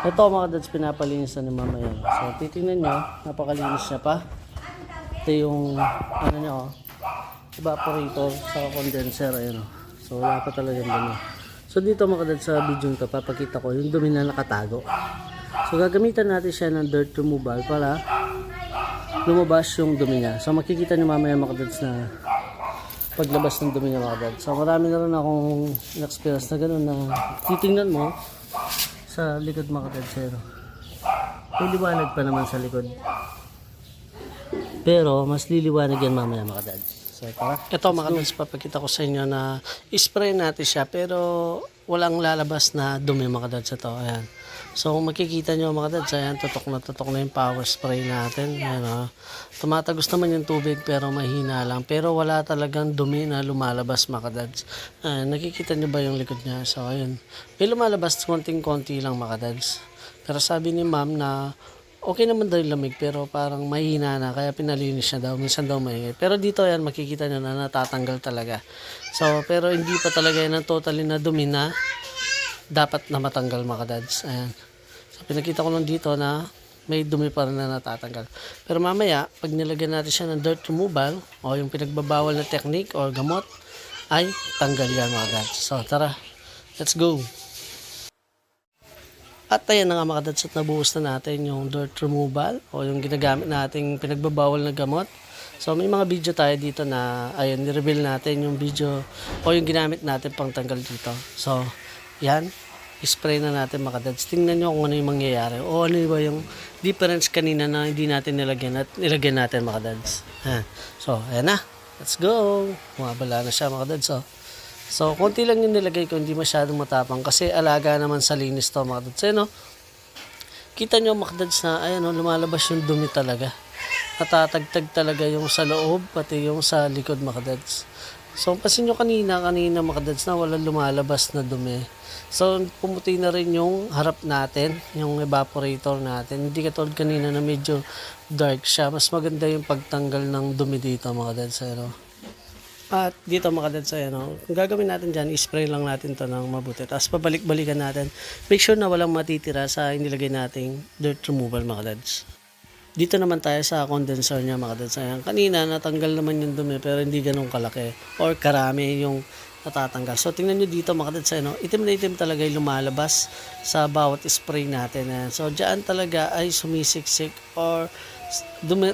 Ito mga dads, pinapalinis na ni mama yan. So titingnan nyo, napakalinis niya pa. Ito yung ano niya evaporator sa condenser. Ayan, so wala pa talaga yung dumi. So dito mga dads, sa video nito papakita ko yung dumi na nakatago. So gagamitan natin siya ng dirt removal para lumabas yung dumi niya. So makikita nyo mamaya mga dads na paglabas ng dumi niya mga dads. So marami na rin akong experience na gano'n na titingnan mo sa likod mga dads. May liwanag pa naman sa likod. Pero mas liliwanag yan mamaya mga dads. So tara. Ito mga dads, papakita ko sa inyo na spray natin siya pero walang lalabas na dumi mga dads ito. Ayan. So makikita nyo mga dads, ayan, tutok na yung power spray natin. Ayan, tumatagos naman yung tubig pero mahina lang. Pero wala talagang dumi na lumalabas mga dads. Ayan, nakikita nyo ba yung likod niya? So ayun, may lumalabas konting-konti lang mga dads. Pero sabi ni ma'am na okay naman daw yung lamig pero parang mahina na kaya pinalinis siya daw. Minsan daw maingay. Pero dito ayan, makikita nyo na natatanggal talaga. So pero hindi pa talaga yan ang totally na dumi na dapat na matanggal mga dads. Ayan. So pinakita ko lang dito na may dumi pa rin na natatanggal. Pero mamaya, pag nilagyan natin siya ng dirt removal o yung pinagbabawal na technique or gamot, ay tanggal yan mga dads. So tara, let's go! At ayan na nga mga dads, at nabuhos na natin yung dirt removal o yung ginagamit nating pinagbabawal na gamot. So may mga video tayo dito na ayun, ni-reveal natin yung video o yung ginamit natin pang tanggal dito. So yan, spray na natin mga dads. Tingnan nyo kung ano yung mangyayari o ano ba yung difference kanina na hindi natin nilagyan at nilagyan natin mga dads. So ayan na, let's go. Bumabala na siya mga dads. So konti lang yung nilagay ko, hindi masyadong matapang kasi alaga naman sa linis to mga dads. Ayan, kita nyo mga dads na ayan, lumalabas yung dumi talaga. Natatagtag talaga yung sa loob pati yung sa likod mga dads. So pansin nyo kanina mga dads na walang lumalabas na dumi. So pumuti na rin yung harap natin, yung evaporator natin. Hindi katulad kanina na medyo dark siya. Mas maganda yung pagtanggal ng dumi dito mga dads. At dito mga dads, kung gagawin natin dyan, spray lang natin to ng mabuti. Tapos pabalik-balikan natin. Make sure na walang matitira sa inilagay nating dirt removal mga dads. Dito naman tayo sa condenser niya mga dads. Kanina natanggal naman yung dumi pero hindi ganun kalaki or karami yung natatanggal. So tingnan nyo dito mga dads, itim na itim talaga yung lumalabas sa bawat spray natin. So dyan talaga ay sumisiksik or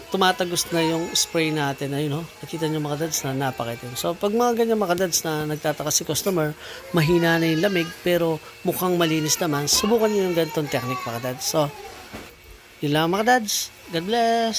tumatagos na yung spray natin. Ayun, nakita nyo mga dads na napakaitim. So pag mga ganyan mga dads na nagtataka si customer, mahina na yung lamig pero mukhang malinis naman, subukan nyo yung ganitong technique mga dads. So yun lang mga dads. God bless!